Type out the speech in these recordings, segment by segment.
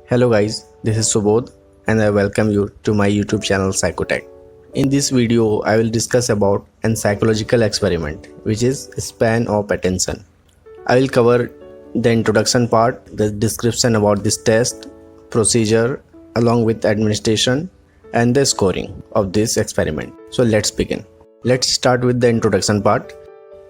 Hello guys, this is Subodh and I welcome you to my YouTube channel Psychotech. In this video, I will discuss about an psychological experiment which is span of attention. I will cover the introduction part, the description about this test, procedure along with administration and the scoring of this experiment. So let's begin. Let's start with the introduction part.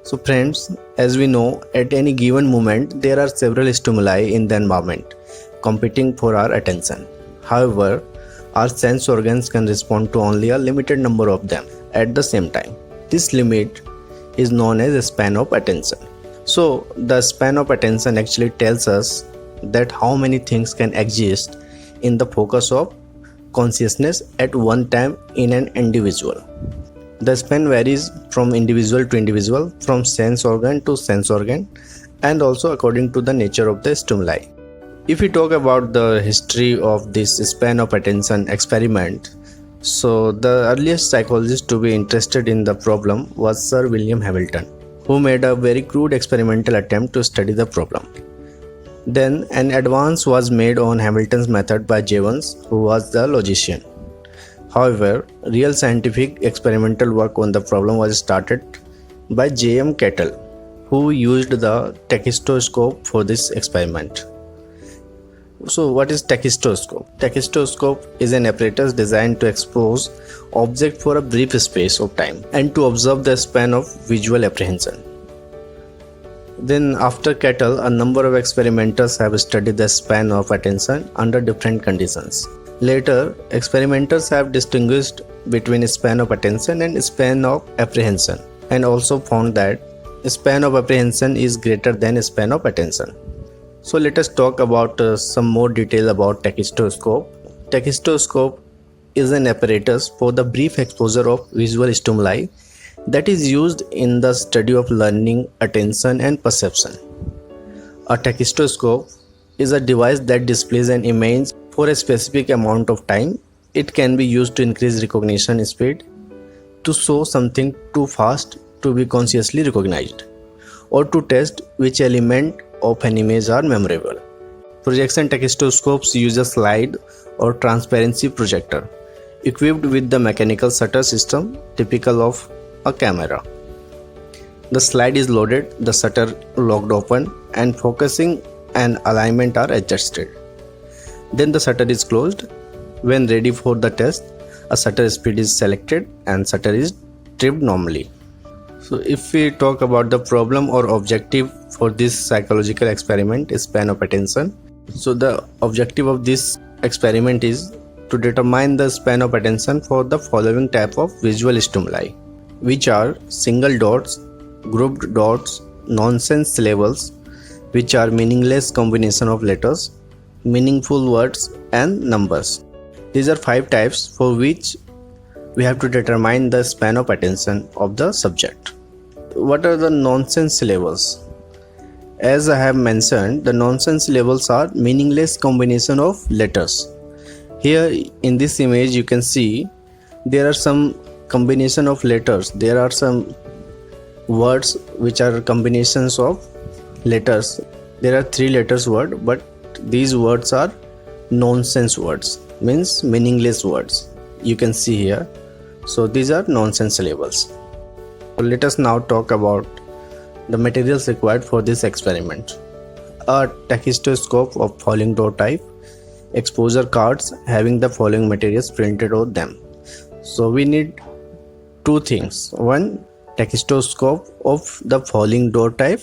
So friends, as we know, at any given moment there are several stimuli in the environment competing for our attention. However, our sense organs can respond to only a limited number of them at the same time. This limit is known as a span of attention. So the span of attention actually tells us that how many things can exist in the focus of consciousness at one time in an individual. The span varies from individual to individual, from sense organ to sense organ, and also according to the nature of the stimuli. If we talk about the history of this span of attention experiment, so the earliest psychologist to be interested in the problem was Sir William Hamilton, who made a very crude experimental attempt to study the problem. Then an advance was made on Hamilton's method by Jevons, who was the logician. However, real scientific experimental work on the problem was started by J.M. Cattell, who used the tachistoscope for this experiment. So what is tachistoscope? Tachistoscope is an apparatus designed to expose object for a brief space of time and to observe the span of visual apprehension. Then after Cattell, a number of experimenters have studied the span of attention under different conditions. Later, experimenters have distinguished between span of attention and span of apprehension and also found that span of apprehension is greater than span of attention. So let us talk about some more detail about tachistoscope. Tachistoscope is an apparatus for the brief exposure of visual stimuli that is used in the study of learning, attention and perception. A tachistoscope is a device that displays an image for a specific amount of time. It can be used to increase recognition speed, to show something too fast to be consciously recognized, or to test which element of an image are memorable. Projection tachistoscopes use a slide or transparency projector equipped with the mechanical shutter system typical of a camera. The slide is loaded, the shutter locked open, and focusing and alignment are adjusted. Then the shutter is closed. When ready for the test, a shutter speed is selected and shutter is tripped normally. So if we talk about the problem or objective for this psychological experiment is span of attention. So the objective of this experiment is to determine the span of attention for the following type of visual stimuli, which are single dots, grouped dots, nonsense syllables, which are meaningless combination of letters, meaningful words and numbers. These are 5 types for which we have to determine the span of attention of the subject. What are the nonsense syllables? As I have mentioned, the nonsense syllables are meaningless combination of letters. Here in this image you can see there are some combination of letters. There are some words which are combinations of letters. There are 3 letters word, but these words are nonsense words, means meaningless words. You can see here. So these are nonsense syllables. Let us now talk about the materials required for this experiment. A tachistoscope of following dot type, exposure cards having the following materials printed on them. So we need 2 things. One, tachistoscope of the following dot type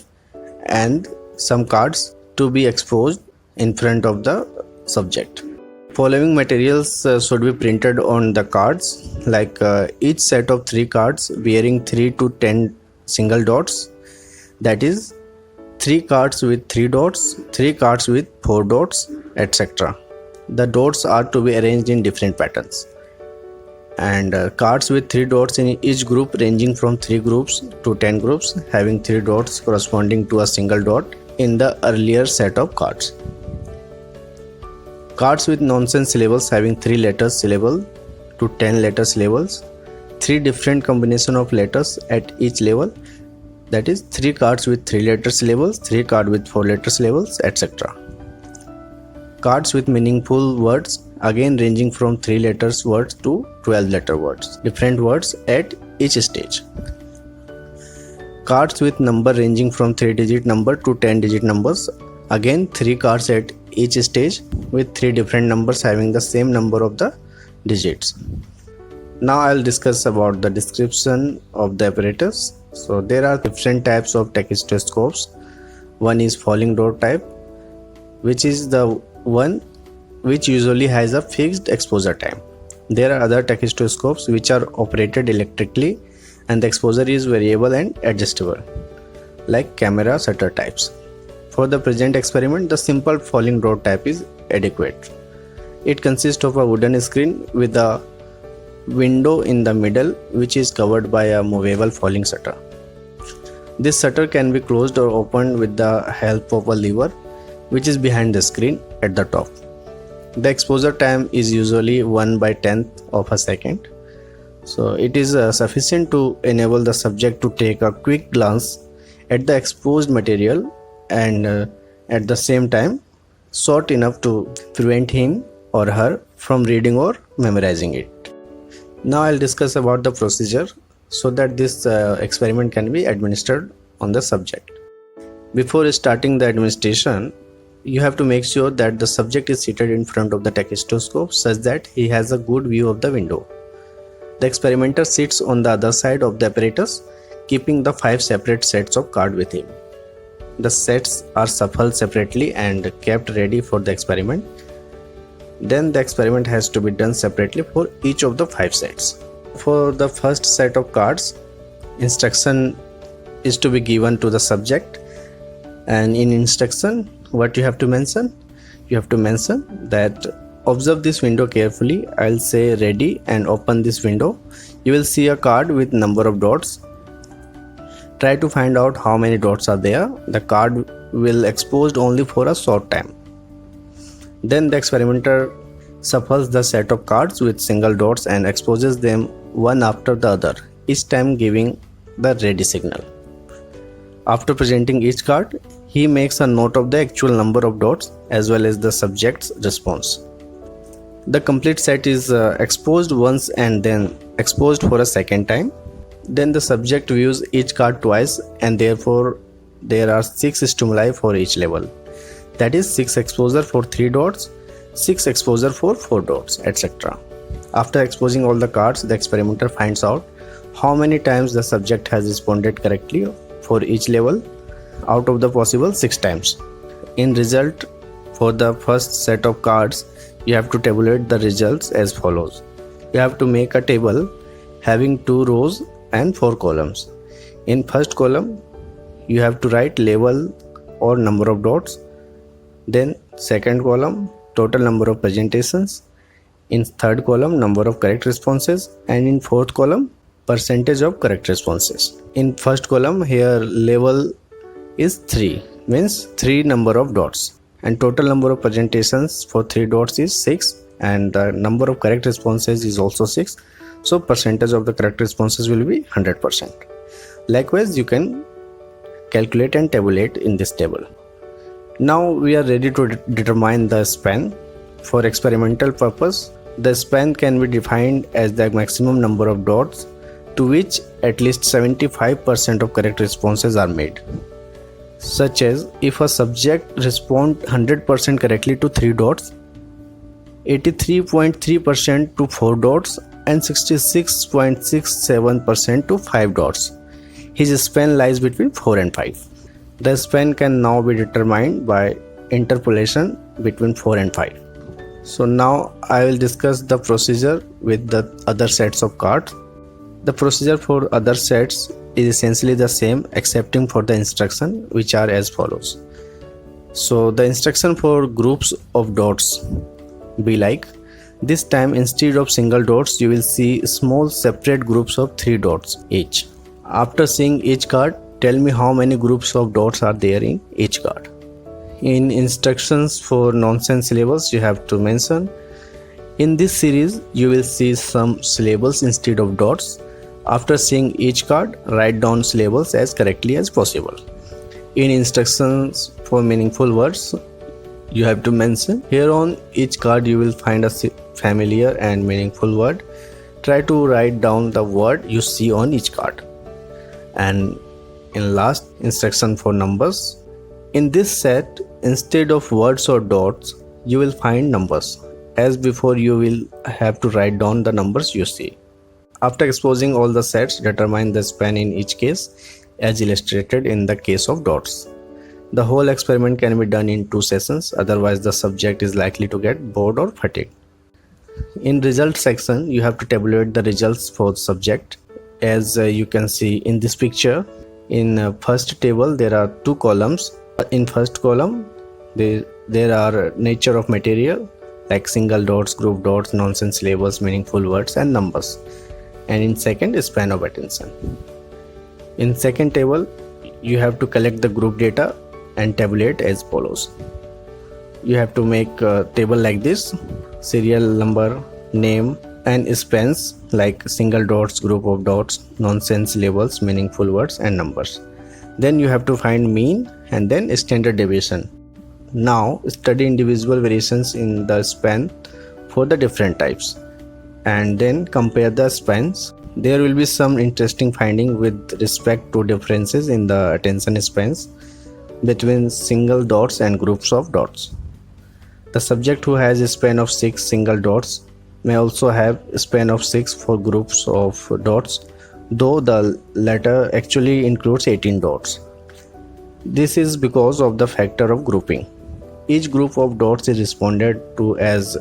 and some cards to be exposed in front of the subject. Following materials should be printed on the cards, like each set of 3 cards bearing 3 to 10 single dots, that is 3 cards with 3 dots, 3 cards with 4 dots, etc. The dots are to be arranged in different patterns, and cards with 3 dots in each group ranging from 3 groups to 10 groups having 3 dots corresponding to a single dot in the earlier set of cards. Cards with nonsense syllables having 3 letters syllable to 10 letter syllables, 3 different combination of letters at each level, that is 3 cards with 3 letter syllables, 3 cards with 4 letter syllables, etc. Cards with meaningful words, again ranging from 3 letters words to 12 letter words, different words at each stage. Cards with number ranging from 3 digit number to 10 digit numbers, again 3 cards at each stage with 3 different numbers having the same number of the digits. Now I will discuss about the description of the apparatus. So there are different types of tachistoscopes. One is falling dot type, which is the one which usually has a fixed exposure time. There are other tachistoscopes which are operated electrically and the exposure is variable and adjustable, like camera shutter types. For the present experiment, the simple falling dot type is adequate. It consists of a wooden screen with a window in the middle which is covered by a movable falling shutter. This shutter can be closed or opened with the help of a lever which is behind the screen at the top. The exposure time is usually 1/10th of a second. So it is sufficient to enable the subject to take a quick glance at the exposed material and at the same time short enough to prevent him or her from reading or memorizing it. Now I'll discuss about the procedure so that this experiment can be administered on the subject. Before starting the administration, you have to make sure that the subject is seated in front of the tachistoscope such that he has a good view of the window. The experimenter sits on the other side of the apparatus, keeping the 5 separate sets of cards with him. The sets are shuffled separately and kept ready for the experiment. Then the experiment has to be done separately for each of the 5 sets. For the first set of cards, instruction is to be given to the subject, and in instruction what you have to mention? You have to mention that observe this window carefully. I'll say ready and open this window. You will see a card with number of dots. Try to find out how many dots are there. The card will exposed only for a short time. Then the experimenter shuffles the set of cards with single dots and exposes them one after the other, each time giving the ready signal. After presenting each card, he makes a note of the actual number of dots as well as the subject's response. The complete set is exposed once and then exposed for a second time. Then the subject views each card twice and therefore there are 6 stimuli for each level. That is 6 exposure for 3 dots, 6 exposure for 4 dots, etc. After exposing all the cards, the experimenter finds out how many times the subject has responded correctly for each level out of the possible 6 times. In result, for the first set of cards, you have to tabulate the results as follows. You have to make a table having 2 rows and 4 columns. In first column, you have to write level or number of dots. Then second column, total number of presentations. In third column, number of correct responses, and in fourth column, percentage of correct responses. In first column, here level is 3, means 3 number of dots, and total number of presentations for 3 dots is 6, and the number of correct responses is also 6. So percentage of the correct responses will be 100%. Likewise, you can calculate and tabulate in this table. Now we are ready to determine the span. For experimental purpose, the span can be defined as the maximum number of dots to which at least 75% of correct responses are made. Such as, if a subject responds 100% correctly to 3 dots, 83.3% to 4 dots, and 66.67% to 5 dots, his span lies between 4 and 5. The span can now be determined by interpolation between 4 and 5. So now I will discuss the procedure with the other sets of cards. The procedure for other sets is essentially the same excepting for the instruction, which are as follows. So the instruction for groups of dots be like, this time instead of single dots you will see small separate groups of 3 dots each. After seeing each card, tell me how many groups of dots are there in each card. In instructions for nonsense syllables, you have to mention, in this series you will see some syllables instead of dots. After seeing each card, write down syllables as correctly as possible. In instructions for meaningful words, you have to mention. Here on each card you will find a familiar and meaningful word. Try to write down the word you see on each card. And in last, instruction for numbers. In this set, instead of words or dots, you will find numbers. As before, you will have to write down the numbers you see. After exposing all the sets, determine the span in each case, as illustrated in the case of dots. The whole experiment can be done in 2 sessions, otherwise the subject is likely to get bored or fatigued. In result section, you have to tabulate the results for the subject. As you can see in this picture, in first table there are 2 columns. In first column, there are nature of material like single dots, group dots, nonsense labels, meaningful words and numbers. And in second, span of attention. In second table, you have to collect the group data and tabulate as follows. You have to make a table like this: serial number, name and spans like single dots, group of dots, nonsense labels, meaningful words and numbers. Then you have to find mean and then standard deviation. Now study individual variations in the span for the different types and then compare the spans. There will be some interesting finding with respect to differences in the attention spans between single dots and groups of dots. The subject who has a span of 6 single dots may also have a span of 6 for groups of dots, though the latter actually includes 18 dots. This is because of the factor of grouping. Each group of dots is responded to as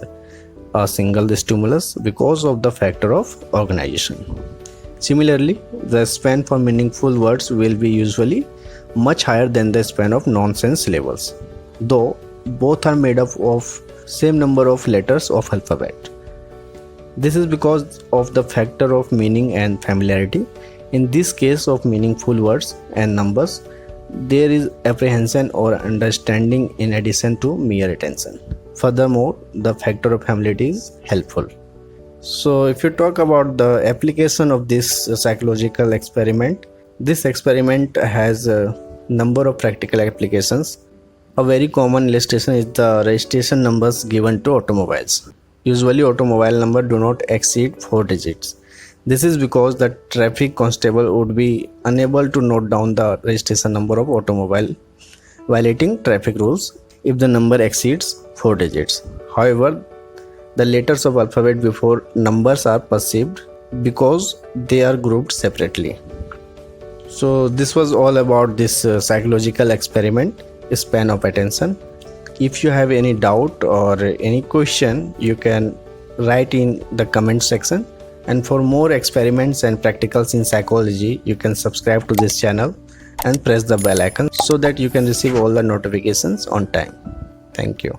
a single stimulus because of the factor of organization. Similarly, the span for meaningful words will be usually much higher than the span of nonsense labels, though both are made up of same number of letters of alphabet. This is because of the factor of meaning and familiarity. In this case of meaningful words and numbers, there is apprehension or understanding in addition to mere attention. Furthermore, the factor of familiarity is helpful. So if you talk about the application of this psychological experiment, this experiment has a number of practical applications. A very common illustration is the registration numbers given to automobiles. Usually automobile number do not exceed 4 digits. This is because the traffic constable would be unable to note down the registration number of automobile violating traffic rules if the number exceeds 4 digits. However, the letters of alphabet before numbers are perceived because they are grouped separately. So this was all about this psychological experiment, span of attention. If you have any doubt or any question, you can write in the comment section. And for more experiments and practicals in psychology, you can subscribe to this channel and press the bell icon so that you can receive all the notifications on time. Thank you.